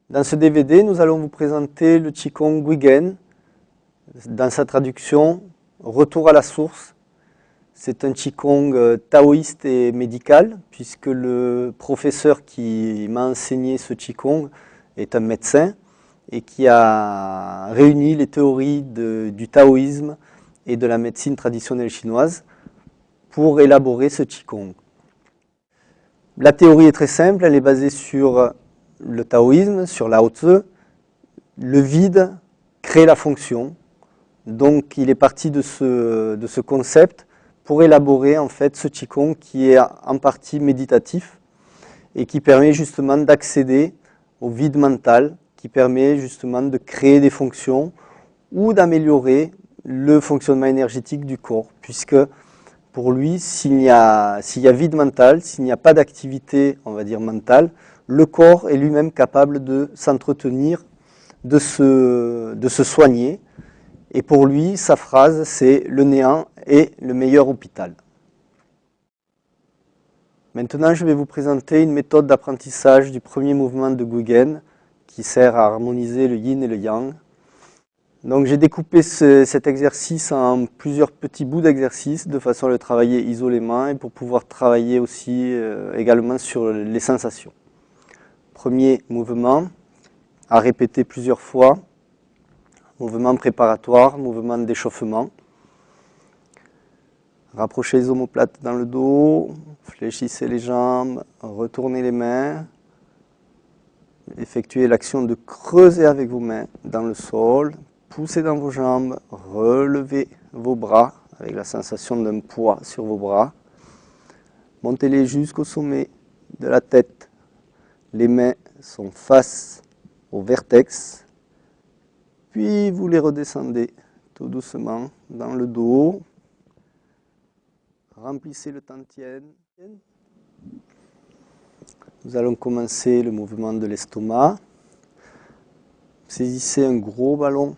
Dans ce DVD, nous allons vous présenter le Qigong Guigen, dans sa traduction « Retour à la source ». C'est un Qigong taoïste et médical, puisque le professeur qui m'a enseigné ce Qigong est un médecin et qui a réuni les théories du taoïsme et de la médecine traditionnelle chinoise pour élaborer ce Qigong. La théorie est très simple, elle est basée sur le taoïsme, sur Lao Tzu. Le vide crée la fonction. Donc il est parti de ce concept pour élaborer en fait ce Qigong qui est en partie méditatif et qui permet justement d'accéder au vide mental, qui permet justement de créer des fonctions ou d'améliorer le fonctionnement énergétique du corps, puisque pour lui, s'il y a vide mental, s'il n'y a pas d'activité, on va dire mentale, le corps est lui-même capable de s'entretenir, de se soigner. Et pour lui, sa phrase, c'est « le néant est le meilleur hôpital ». Maintenant, je vais vous présenter une méthode d'apprentissage du premier mouvement de Guigen qui sert à harmoniser le yin et le yang. Donc j'ai découpé cet exercice en plusieurs petits bouts d'exercice de façon à le travailler isolément et pour pouvoir travailler aussi également sur les sensations. Premier mouvement, à répéter plusieurs fois. Mouvement préparatoire, mouvement d'échauffement. Rapprochez les omoplates dans le dos, fléchissez les jambes, retournez les mains. Effectuez l'action de creuser avec vos mains dans le sol. Poussez dans vos jambes, relevez vos bras avec la sensation d'un poids sur vos bras. Montez-les jusqu'au sommet de la tête. Les mains sont face au vertex. Puis vous les redescendez tout doucement dans le dos. Remplissez le tantien. Nous allons commencer le mouvement de l'estomac. Saisissez un gros ballon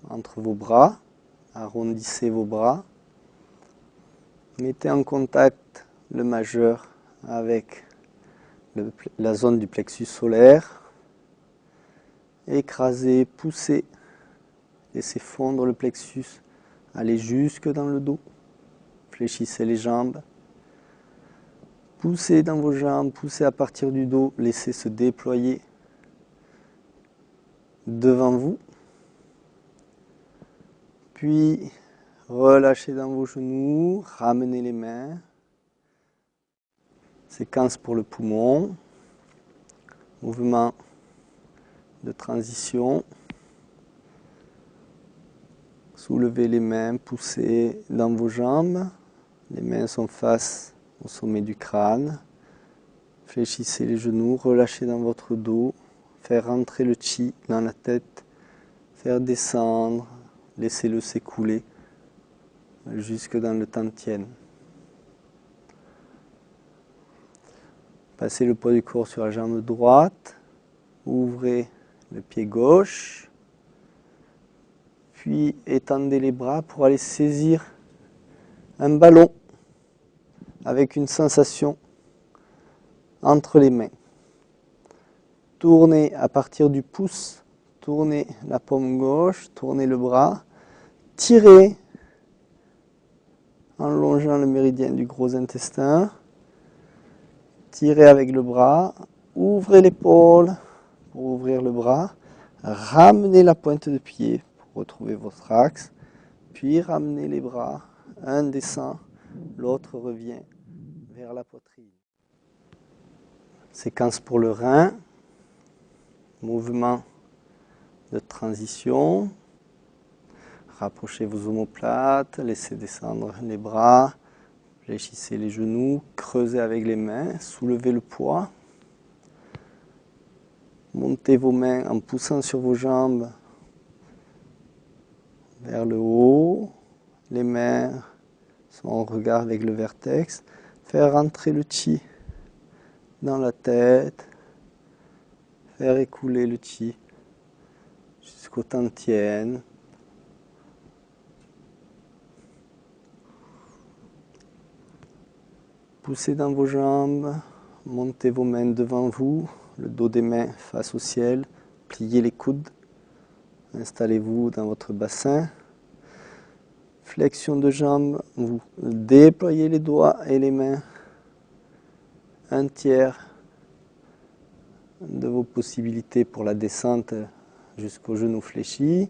entre vos bras, arrondissez vos bras, mettez en contact le majeur avec la zone du plexus solaire, écrasez, poussez, laissez fondre le plexus, allez jusque dans le dos, fléchissez les jambes, poussez dans vos jambes, poussez à partir du dos, laissez se déployer devant vous. Puis, relâchez dans vos genoux, ramenez les mains. Séquence pour le poumon. Mouvement de transition. Soulevez les mains, poussez dans vos jambes. Les mains sont face au sommet du crâne. Fléchissez les genoux, relâchez dans votre dos. Faire rentrer le chi dans la tête. Faire descendre. Laissez-le s'écouler jusque dans le tantien. Passez le poids du corps sur la jambe droite. Ouvrez le pied gauche. Puis étendez les bras pour aller saisir un ballon avec une sensation entre les mains. Tournez à partir du pouce. Tournez la paume gauche. Tournez le bras. Tirez en longeant le méridien du gros intestin. Tirez avec le bras. Ouvrez l'épaule pour ouvrir le bras. Ramenez la pointe de pied pour retrouver votre axe. Puis ramenez les bras. Un descend, l'autre revient vers la poitrine. Séquence pour le rein. Mouvement de transition. Rapprochez vos omoplates, laissez descendre les bras, fléchissez les genoux, creusez avec les mains, soulevez le poids. Montez vos mains en poussant sur vos jambes vers le haut. Les mains sont en regard avec le vertex. Faire rentrer le chi dans la tête. Faire écouler le chi jusqu'au tantien. Poussez dans vos jambes, montez vos mains devant vous, le dos des mains face au ciel, pliez les coudes, installez-vous dans votre bassin. Flexion de jambes, vous déployez les doigts et les mains. Un tiers de vos possibilités pour la descente jusqu'au genou fléchi.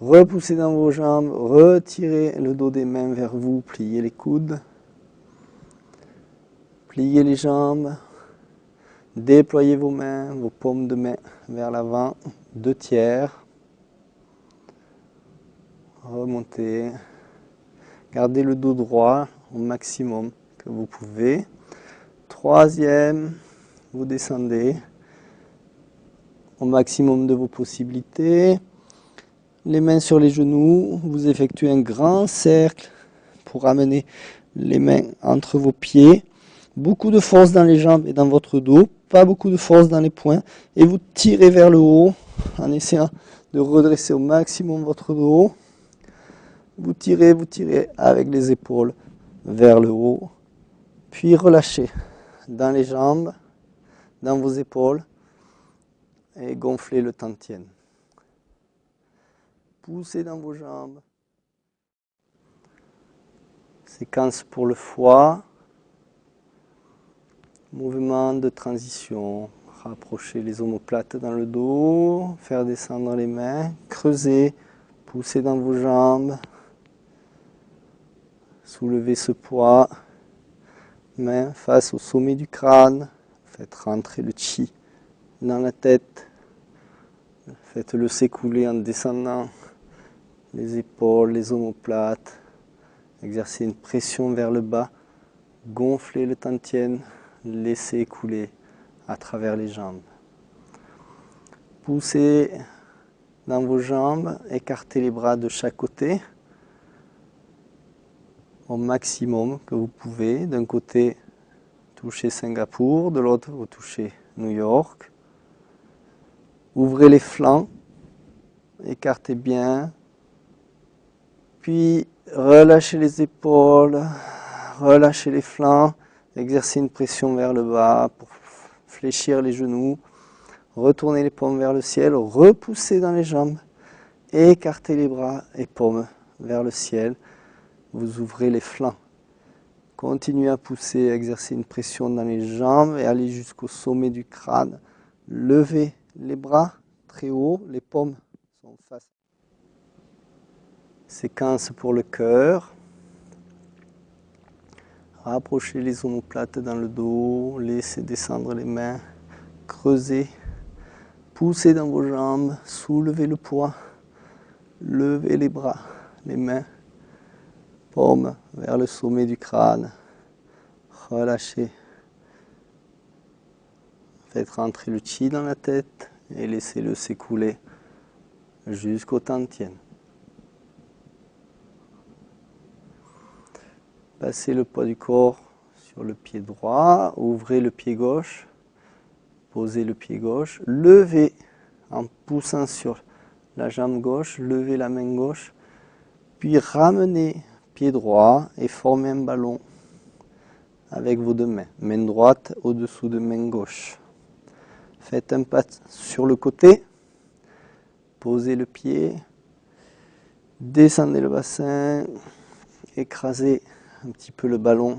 Repoussez dans vos jambes, retirez le dos des mains vers vous, pliez les coudes. Pliez les jambes, déployez vos mains, vos paumes de main vers l'avant, 2 tiers. Remontez. Gardez le dos droit au maximum que vous pouvez. 3e, vous descendez au maximum de vos possibilités. Les mains sur les genoux, vous effectuez un grand cercle pour amener les mains entre vos pieds. Beaucoup de force dans les jambes et dans votre dos, pas beaucoup de force dans les poings. Et vous tirez vers le haut en essayant de redresser au maximum votre dos. Vous tirez avec les épaules vers le haut. Puis relâchez dans les jambes, dans vos épaules. Et gonflez le tantien. Poussez dans vos jambes. Séquence pour le foie. Mouvement de transition. Rapprochez les omoplates dans le dos. Faire descendre les mains. Creusez. Poussez dans vos jambes. Soulevez ce poids. Main face au sommet du crâne. Faites rentrer le chi dans la tête. Faites-le s'écouler en descendant les épaules, les omoplates. Exercez une pression vers le bas. Gonflez le tantien. Laissez écouler à travers les jambes. Poussez dans vos jambes. Écartez les bras de chaque côté au maximum que vous pouvez. D'un côté, touchez Singapour. De l'autre, vous touchez New York. Ouvrez les flancs. Écartez bien. Puis, relâchez les épaules. Relâchez les flancs. Exercez une pression vers le bas pour fléchir les genoux. Retournez les paumes vers le ciel. Repoussez dans les jambes. Écartez les bras et paumes vers le ciel. Vous ouvrez les flancs. Continuez à pousser, exercer une pression dans les jambes et allez jusqu'au sommet du crâne. Levez les bras très haut, les paumes sont face. Séquence pour le cœur. Rapprochez les omoplates dans le dos, laissez descendre les mains, creusez, poussez dans vos jambes, soulevez le poids, levez les bras, les mains, paumes vers le sommet du crâne, relâchez. Faites rentrer le chi dans la tête et laissez-le s'écouler jusqu'au tantien. Passez le poids du corps sur le pied droit, ouvrez le pied gauche, posez le pied gauche, levez en poussant sur la jambe gauche, levez la main gauche, puis ramenez pied droit et formez un ballon avec vos 2 mains. Main droite au-dessous de main gauche. Faites un pas sur le côté, posez le pied, descendez le bassin, écrasez un petit peu le ballon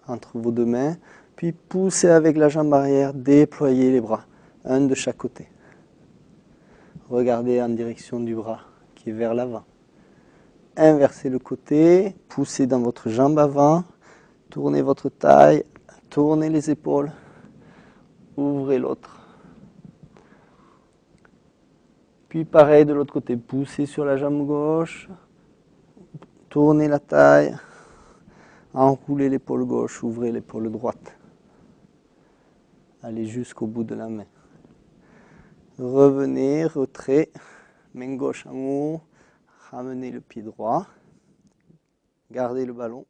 entre vos 2 mains, puis poussez avec la jambe arrière, déployez les bras, un de chaque côté. Regardez en direction du bras qui est vers l'avant. Inversez le côté, poussez dans votre jambe avant, tournez votre taille, tournez les épaules, ouvrez l'autre. Puis pareil de l'autre côté, poussez sur la jambe gauche, tournez la taille, enroulez l'épaule gauche, ouvrez l'épaule droite. Allez jusqu'au bout de la main. Revenez, retrait, main gauche en haut, ramenez le pied droit, gardez le ballon.